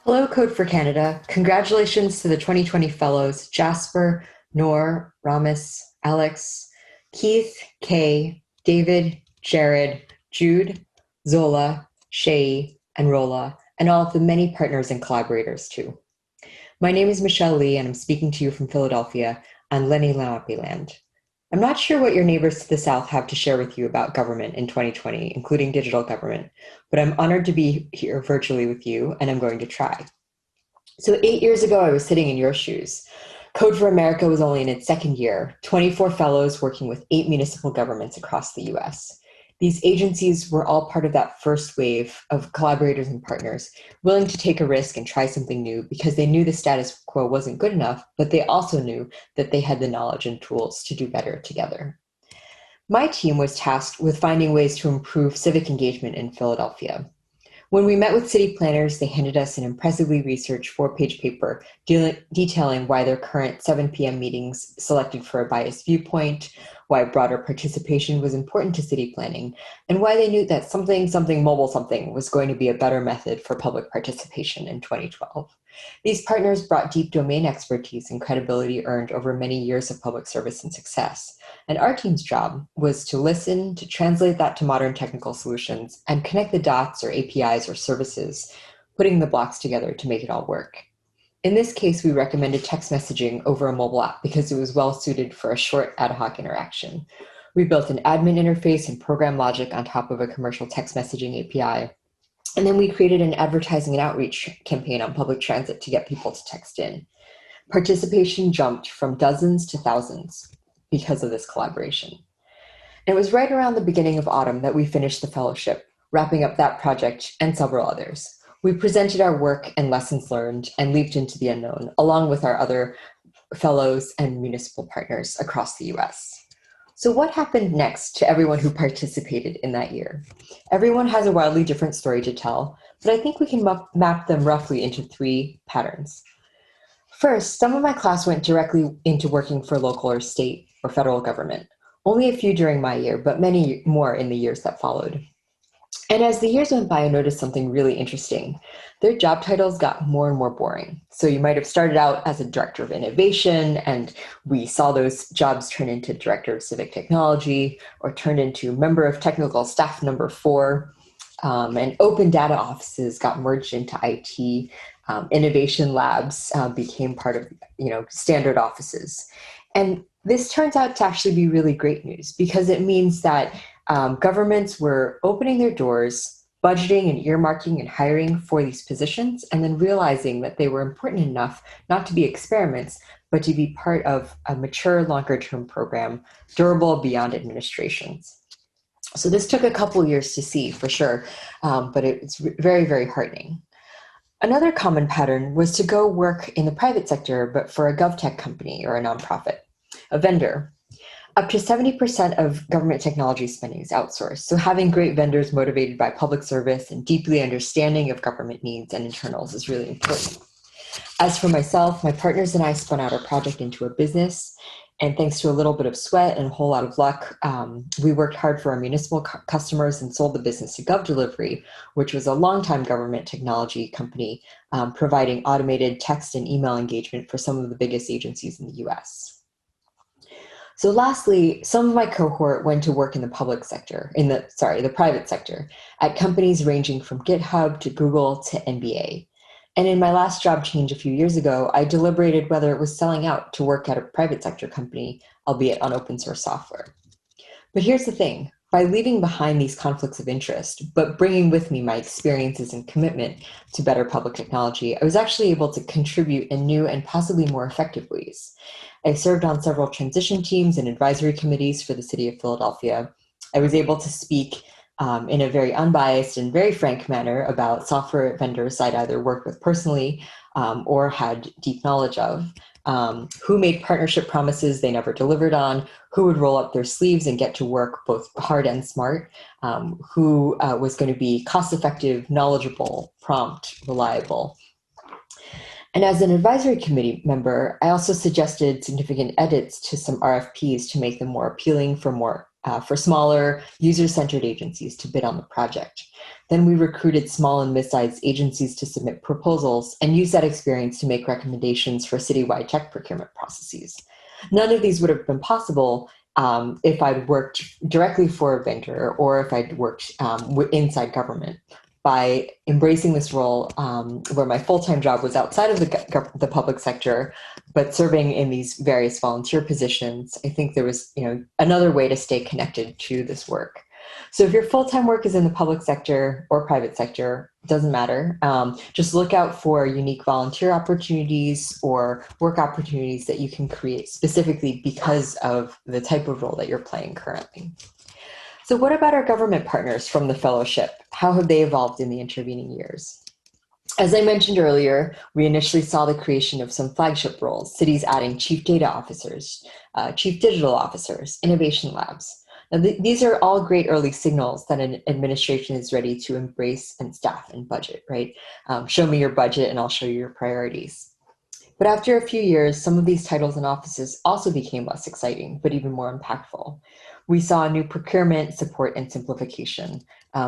Hello, Code for Canada. Congratulations to the 2020 fellows Jasper, Noor, Ramis, Alex, Keith, Kay, David, Jared, Jude, Zola, Shay, and Rola, and all of the many partners and collaborators too. My name is Michelle Lee, and I'm speaking to you from Philadelphia on Lenni Lenape land. I'm not sure what your neighbors to the south have to share with you about government in 2020, including digital government, but I'm honored to be here virtually with you, and I'm going to try. So 8 years ago, I was sitting in your shoes. Code for America was only in its second year, 24 fellows working with 8 municipal governments across the US. These agencies were all part of that first wave of collaborators and partners, willing to take a risk and try something new because they knew the status quo wasn't good enough, but they also knew that they had the knowledge and tools to do better together. My team was tasked with finding ways to improve civic engagement in Philadelphia. When we met with city planners, they handed us an impressively researched 4-page paper detailing why their current 7 p.m. meetings selected for a biased viewpoint, why broader participation was important to city planning, and why they knew that something mobile something was going to be a better method for public participation in 2012. These partners brought deep domain expertise and credibility earned over many years of public service and success. And our team's job was to listen, to translate that to modern technical solutions, and connect the dots or APIs or services, putting the blocks together to make it all work. In this case, we recommended text messaging over a mobile app because it was well suited for a short ad hoc interaction. We built an admin interface and program logic on top of a commercial text messaging API. And then we created an advertising and outreach campaign on public transit to get people to text in. Participation jumped from dozens to thousands because of this collaboration. And it was right around the beginning of autumn that we finished the fellowship, wrapping up that project and several others. We presented our work and lessons learned and leaped into the unknown, along with our other fellows and municipal partners across the US. So what happened next to everyone who participated in that year? Everyone has a wildly different story to tell, but I think we can map them roughly into 3 patterns. First, some of my class went directly into working for local or state or federal government. Only a few during my year, but many more in the years that followed. And as the years went by, I noticed something really interesting. Their job titles got more and more boring. So you might have started out as a director of innovation, and we saw those jobs turn into director of civic technology, or turned into member of technical staff number 4. And open data offices got merged into IT. Innovation labs became part of standard offices. And this turns out to actually be really great news because it means that governments were opening their doors, budgeting and earmarking and hiring for these positions, and then realizing that they were important enough not to be experiments, but to be part of a mature, longer-term program, durable beyond administrations. So this took a couple years to see for sure, but it's very, very heartening. Another common pattern was to go work in the private sector, but for a GovTech company or a nonprofit, a vendor. Up to 70% of government technology spending is outsourced, so having great vendors motivated by public service and deeply understanding of government needs and internals is really important. As for myself, my partners and I spun out our project into a business, and thanks to a little bit of sweat and a whole lot of luck, we worked hard for our municipal customers and sold the business to GovDelivery, which was a longtime government technology company providing automated text and email engagement for some of the biggest agencies in the US. So lastly, some of my cohort went to work in the the private sector, at companies ranging from GitHub to Google to NBA. And in my last job change a few years ago, I deliberated whether it was selling out to work at a private sector company, albeit on open source software. But here's the thing, by leaving behind these conflicts of interest, but bringing with me my experiences and commitment to better public technology, I was actually able to contribute in new and possibly more effective ways. I served on several transition teams and advisory committees for the city of Philadelphia. I was able to speak in a very unbiased and very frank manner about software vendors I'd either worked with personally or had deep knowledge of, who made partnership promises they never delivered on, who would roll up their sleeves and get to work both hard and smart, who was going to be cost-effective, knowledgeable, prompt, reliable. And as an advisory committee member, I also suggested significant edits to some RFPs to make them more appealing for more for smaller, user-centered agencies to bid on the project. Then we recruited small and mid-sized agencies to submit proposals and use that experience to make recommendations for citywide tech procurement processes. None of these would have been possible if I'd worked directly for a vendor or if I'd worked inside government. By embracing this role where my full-time job was outside of the public sector, but serving in these various volunteer positions, I think there was another way to stay connected to this work. So if your full-time work is in the public sector or private sector, it doesn't matter. Just look out for unique volunteer opportunities or work opportunities that you can create specifically because of the type of role that you're playing currently. So what about our government partners from the fellowship? How have they evolved in the intervening years? As I mentioned earlier, we initially saw the creation of some flagship roles, cities adding chief data officers, chief digital officers, innovation labs. Now, these are all great early signals that an administration is ready to embrace and staff and budget, right? Show me your budget and I'll show you your priorities. But after a few years, some of these titles and offices also became less exciting, but even more impactful. We saw new procurement, support, and simplification.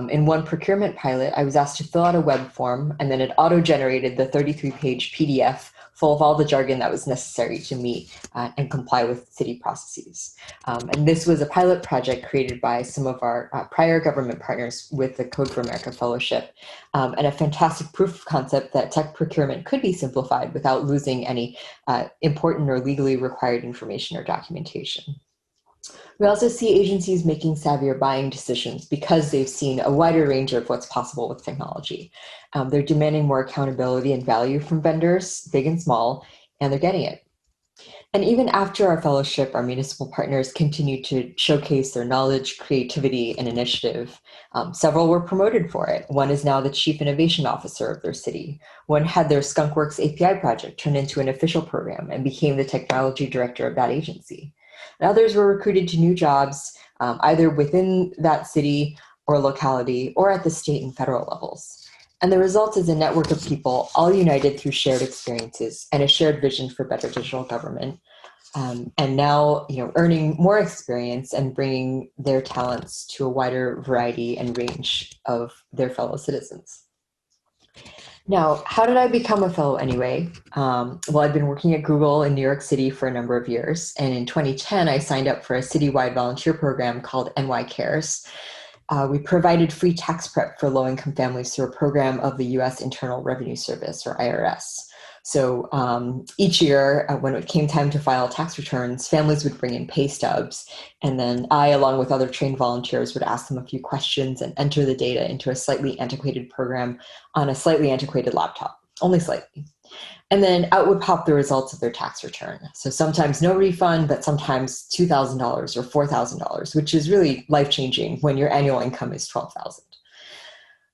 In one procurement pilot, I was asked to fill out a web form, and then it auto-generated the 33-page PDF full of all the jargon that was necessary to meet and comply with city processes. And this was a pilot project created by some of our prior government partners with the Code for America Fellowship, and a fantastic proof of concept that tech procurement could be simplified without losing any important or legally required information or documentation. We also see agencies making savvier buying decisions because they've seen a wider range of what's possible with technology. They're demanding more accountability and value from vendors, big and small, and they're getting it. And even after our fellowship, our municipal partners continued to showcase their knowledge, creativity, and initiative. Several were promoted for it. One is now the Chief Innovation Officer of their city. One had their Skunkworks API project turned into an official program and became the technology director of that agency. And others were recruited to new jobs, either within that city or locality or at the state and federal levels. And the result is a network of people all united through shared experiences and a shared vision for better digital government. And now, earning more experience and bringing their talents to a wider variety and range of their fellow citizens. Now, how did I become a fellow anyway? Well, I've been working at Google in New York City for a number of years. And in 2010, I signed up for a citywide volunteer program called NY Cares. We provided free tax prep for low-income families through a program of the U.S. Internal Revenue Service, or IRS. So each year, when it came time to file tax returns, families would bring in pay stubs. And then I, along with other trained volunteers, would ask them a few questions and enter the data into a slightly antiquated program on a slightly antiquated laptop, only slightly. And then out would pop the results of their tax return. So sometimes no refund, but sometimes $2,000 or $4,000, which is really life-changing when your annual income is $12,000.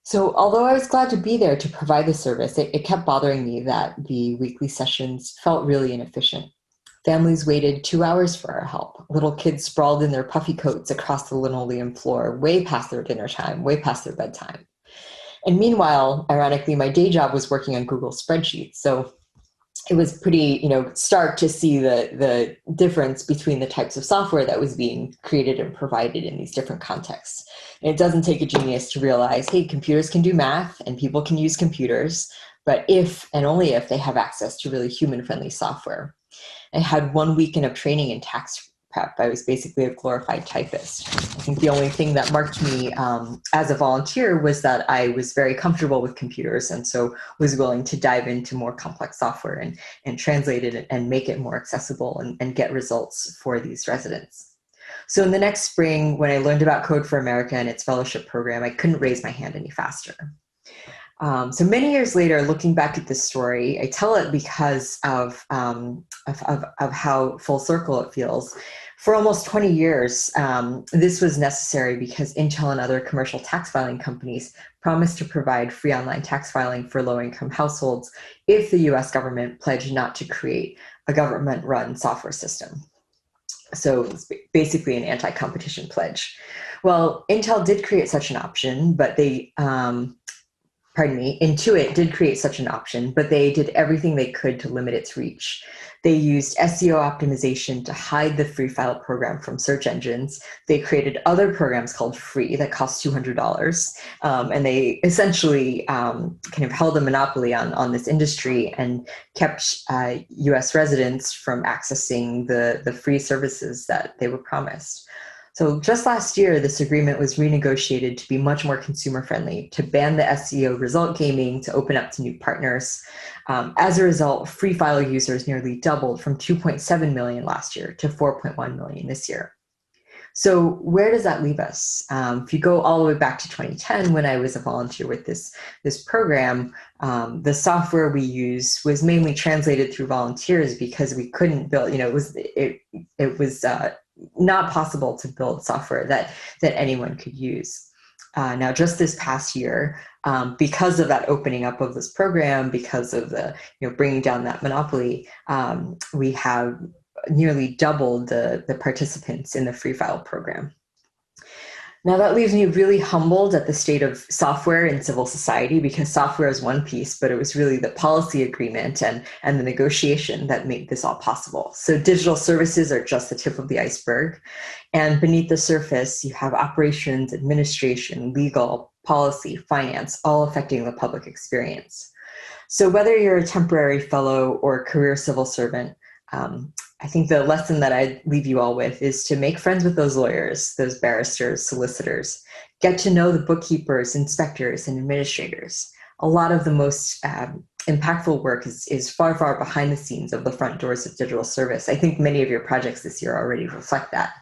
So although I was glad to be there to provide the service, it kept bothering me that the weekly sessions felt really inefficient. Families waited 2 hours for our help. Little kids sprawled in their puffy coats across the linoleum floor, way past their dinner time, way past their bedtime. And meanwhile, ironically, my day job was working on Google spreadsheets. So it was pretty, stark to see the difference between the types of software that was being created and provided in these different contexts. And it doesn't take a genius to realize, hey, computers can do math and people can use computers, but if and only if they have access to really human-friendly software. I had 1 weekend of training in tax prep. I was basically a glorified typist. I think the only thing that marked me as a volunteer was that I was very comfortable with computers and so was willing to dive into more complex software and translate it and make it more accessible and get results for these residents. So in the next spring, when I learned about Code for America and its fellowship program, I couldn't raise my hand any faster. So many years later, looking back at this story, I tell it because of how full circle it feels. For almost 20 years, this was necessary because Intel and other commercial tax filing companies promised to provide free online tax filing for low-income households if the US government pledged not to create a government-run software system. So it's basically an anti-competition pledge. Well, Intel did create such an option, but they Intuit did create such an option, but they did everything they could to limit its reach. They used SEO optimization to hide the free file program from search engines. They created other programs called free that cost $200. And they essentially kind of held a monopoly on this industry and kept US residents from accessing the free services that they were promised. So just last year, this agreement was renegotiated to be much more consumer friendly, to ban the SEO result gaming, to open up to new partners. As a result, free file users nearly doubled from 2.7 million last year to 4.1 million this year. So where does that leave us? If you go all the way back to 2010, when I was a volunteer with this program, the software we use was mainly translated through volunteers because we couldn't build. It was not possible to build software that anyone could use. Now, just this past year, because of that opening up of this program, because of the bringing down that monopoly, we have nearly doubled the participants in the Free File program. Now that leaves me really humbled at the state of software in civil society, because software is one piece, but it was really the policy agreement and the negotiation that made this all possible. So digital services are just the tip of the iceberg. And beneath the surface, you have operations, administration, legal, policy, finance, all affecting the public experience. So whether you're a temporary fellow or a career civil servant, I think the lesson that I'd leave you all with is to make friends with those lawyers, those barristers, solicitors. Get to know the bookkeepers, inspectors, and administrators. A lot of the most impactful work is far, far behind the scenes of the front doors of digital service. I think many of your projects this year already reflect that.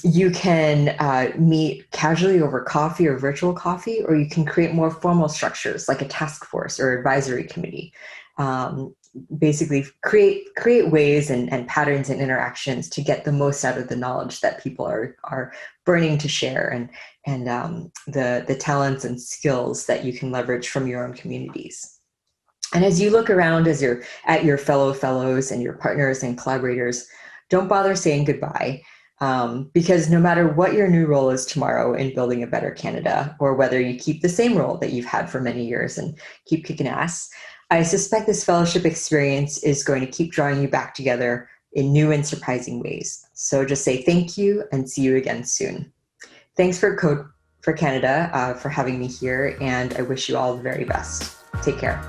You can meet casually over coffee or virtual coffee, or you can create more formal structures like a task force or advisory committee. Basically create ways and patterns and interactions to get the most out of the knowledge that people are burning to share, and the talents and skills that you can leverage from your own communities. And as you look around, as you're at your fellows and your partners and collaborators, don't bother saying goodbye. Because no matter what your new role is tomorrow in building a better Canada, or whether you keep the same role that you've had for many years and keep kicking ass, I suspect this fellowship experience is going to keep drawing you back together in new and surprising ways. So just say thank you and see you again soon. Thanks for Code for Canada for having me here, and I wish you all the very best. Take care.